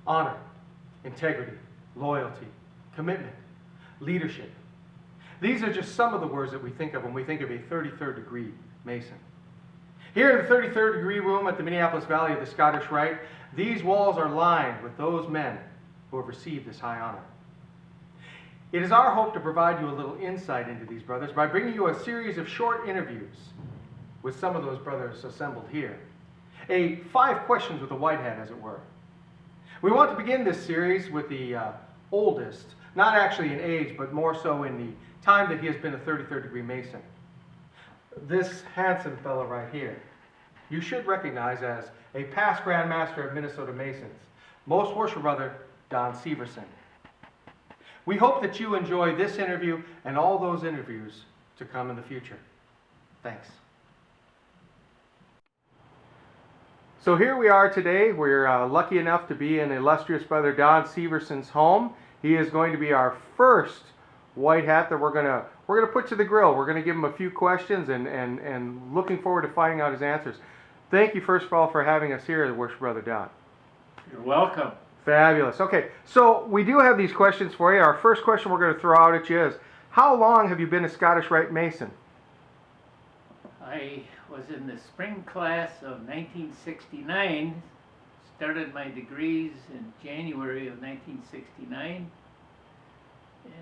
honor, integrity, loyalty, commitment, leadership. These are just some of the words that we think of when we think of a 33rd degree Mason. Here in the 33rd degree room at the Minneapolis Valley of the Scottish Rite, these walls are lined with those men who have received this high honor. It is our hope to provide you a little insight into these brothers by bringing you a series of short interviews with some of those brothers assembled here. 5 questions with a white hat, as it were. We want to begin this series with the oldest, not actually in age, but more so in the time that he has been a 33rd degree Mason. This handsome fellow right here, you should recognize as a past Grand Master of Minnesota Masons, Most Worship Brother Don Severson. We hope that you enjoy this interview and all those interviews to come in the future. Thanks. So here we are today. We're lucky enough to be in illustrious Brother Don Severson's home. He is going to be our first white hat that we're gonna put to the grill. We're gonna give him a few questions and looking forward to finding out his answers. Thank you first of all for having us here, Worship Brother Don. You're welcome. Fabulous. Okay, so we do have these questions for you. Our first question we're going to throw out at you is, how long have you been a Scottish Rite Mason? I was in the spring class of 1969, started my degrees in January of 1969,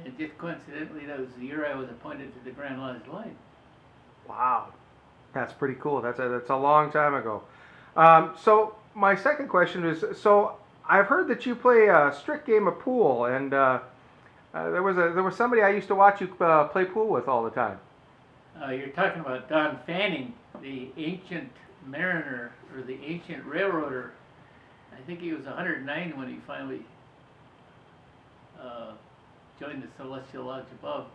and just coincidentally that was the year I was appointed to the Grand Lodge line. Wow, that's pretty cool. That's a long time ago. So my second question is, so I've heard that you play a strict game of pool, and there was somebody I used to watch you play pool with all the time. You're talking about Don Fanning, the ancient mariner, or the ancient railroader. I think he was 109 when he finally joined the Celestial Lodge above.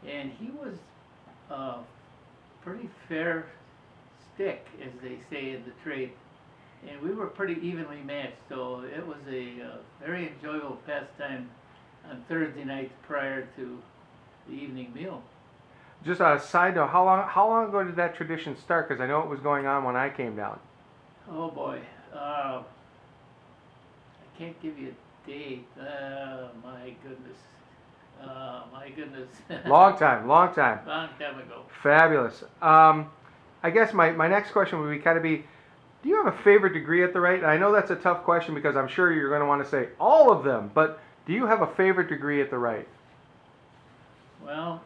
And he was pretty fair stick, as they say in the trade. And we were pretty evenly matched, so it was a very enjoyable pastime on Thursday nights prior to the evening meal. Just a side note, how long ago did that tradition start? Because I know it was going on when I came down. Oh boy, I can't give you a date. My goodness. Long time. Long time ago. Fabulous. I guess my next question would be, do you have a favorite degree at the Rite? And I know that's a tough question because I'm sure you're going to want to say all of them, but do you have a favorite degree at the Rite? Well,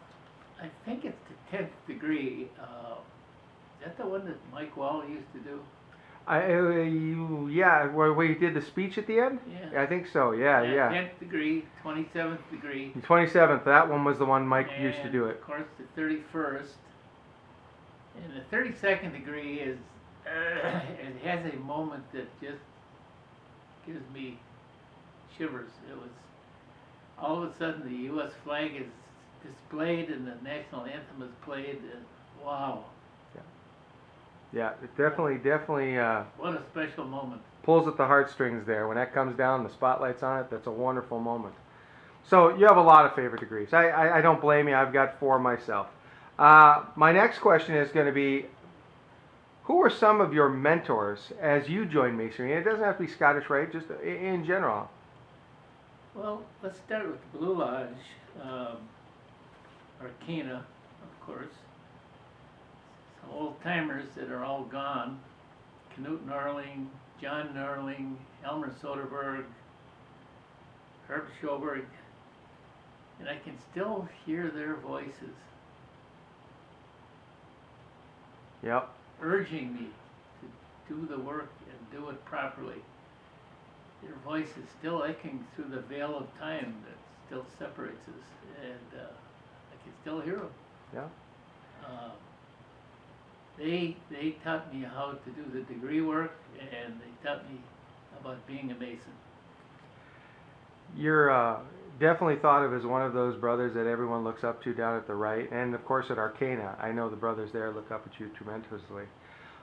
I think it's the 10th degree. Is that the one that Mike Wall used to do? Yeah, where he did the speech at the end? Yeah. I think so, yeah. 10th degree, 27th degree. The 27th, that one was the one Mike used to do it. Of course, the 31st. And the 32nd degree is, it has a moment that just gives me shivers. It was, all of a sudden the U.S. flag is displayed and the national anthem is played, and wow. Yeah, it definitely what a special moment. Pulls at the heartstrings there. When that comes down, the spotlight's on it, that's a wonderful moment. So you have a lot of favorite degrees. I don't blame you, I've got 4 myself. My next question is going to be, who are some of your mentors as you joined Masonry? And it doesn't have to be Scottish Rite, just in general. Well, let's start with the Blue Lodge, Arcana, of course. Some old-timers that are all gone. Knut Norling, John Norling, Elmer Soderberg, Herb Schoberg, and I can still hear their voices. Yep. Urging me to do the work and do it properly. Their voice is still echoing through the veil of time that still separates us, and I can still hear them. Yeah. They taught me how to do the degree work, and they taught me about being a Mason. You're definitely thought of as one of those brothers that everyone looks up to down at the Rite, and of course at Arcana. I know the brothers there look up at you tremendously.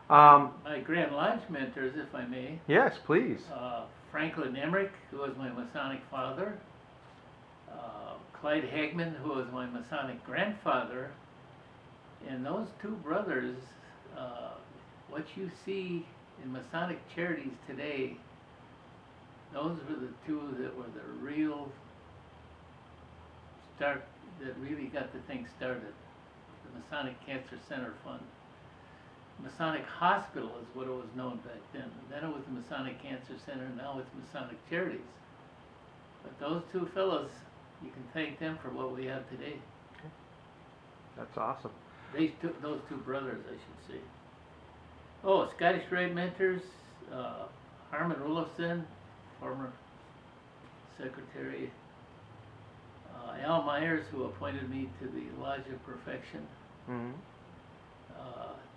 My Grand Lodge mentors, if I may. Yes, please. Franklin Emmerich, who was my Masonic father. Clyde Hagman, who was my Masonic grandfather. And those 2 brothers, what you see in Masonic charities today, those were the two that were the real start, that really got the thing started. The Masonic Cancer Center Fund. Masonic Hospital is what it was known back then. Then it was the Masonic Cancer Center, now it's Masonic Charities. But those two fellows, you can thank them for what we have today. That's awesome. Those two brothers, I should say. Oh, Scottish Rite mentors, Harmon Olofsson, former secretary, Al Myers, who appointed me to the Lodge of Perfection, Mm-hmm.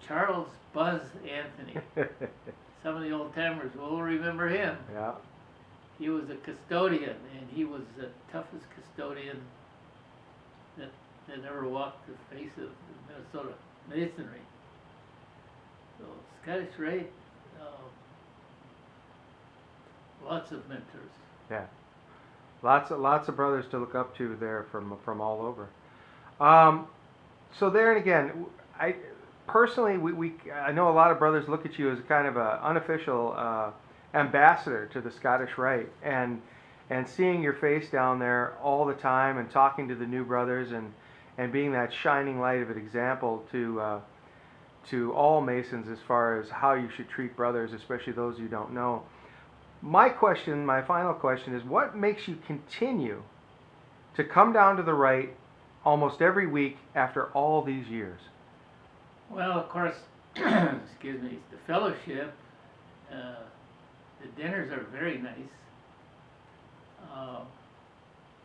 Charles Buzz Anthony. Some of the old timers will remember him. Yeah. He was a custodian, and he was the toughest custodian that ever walked the face of Minnesota Masonry. So Scottish Rite, lots of mentors. Yeah. Lots of brothers to look up to there from all over. So there and again, I personally, I know a lot of brothers look at you as kind of an unofficial ambassador to the Scottish Rite, and seeing your face down there all the time and talking to the new brothers and being that shining light of an example to all Masons as far as how you should treat brothers, especially those you don't know. My final question is, what makes you continue to come down to the Rite almost every week after all these years? Well, of course, excuse me, the fellowship, the dinners are very nice.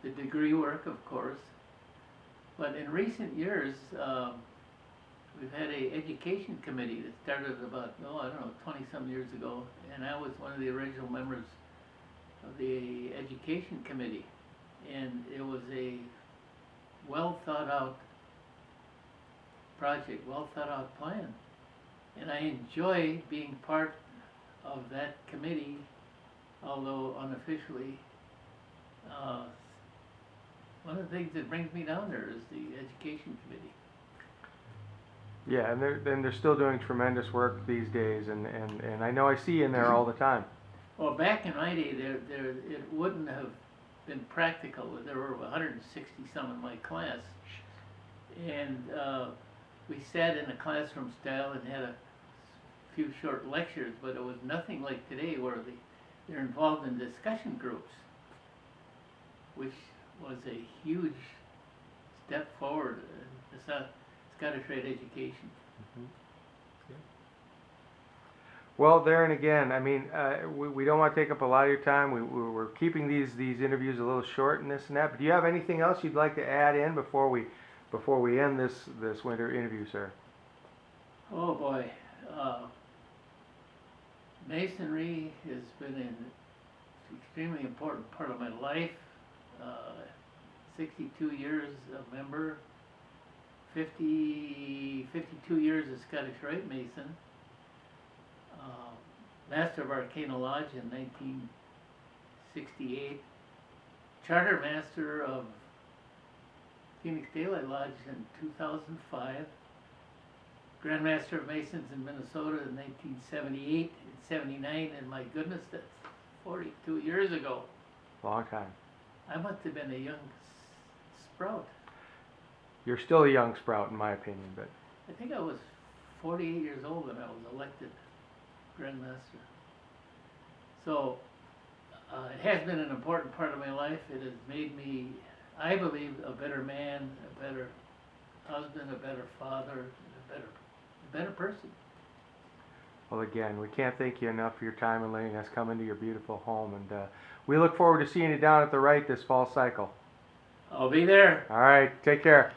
The degree work, of course. But in recent years, we've had an education committee that started about, 20-some years ago, and I was one of the original members of the education committee. And it was a well thought out project, well thought out plan. And I enjoy being part of that committee, although unofficially. One of the things that brings me down there is the education committee. Yeah, and they're still doing tremendous work these days, and I know I see you in there all the time. Well, back in my day, it wouldn't have been practical. There were 160 some in my class, and we sat in a classroom style and had a few short lectures, but it was nothing like today where they're involved in discussion groups, which was a huge step forward in the Scottish Rite education. Mm-hmm. Yeah. Well, there and again, I mean, we don't want to take up a lot of your time. We're keeping these interviews a little short and this and that. But do you have anything else you'd like to add in before we end this winter interview, sir? Oh boy, Masonry has been an extremely important part of my life. 62 years a member, 52 years as Scottish Rite Mason, Master of Arcana Lodge in 1968, Charter Master of Phoenix Daylight Lodge in 2005, Grand Master of Masons in Minnesota in 1978 and 79, and my goodness, that's 42 years ago. Long time. I must have been a young sprout. You're still a young sprout, in my opinion, but I think I was 48 years old when I was elected Grand Master. So it has been an important part of my life. It has made me, I believe, a better man, a better husband, a better father, a better person. well, again, we can't thank you enough for your time and letting us come into your beautiful home, and we look forward to seeing you down at the Rite this fall cycle. I'll be there. All right, take care.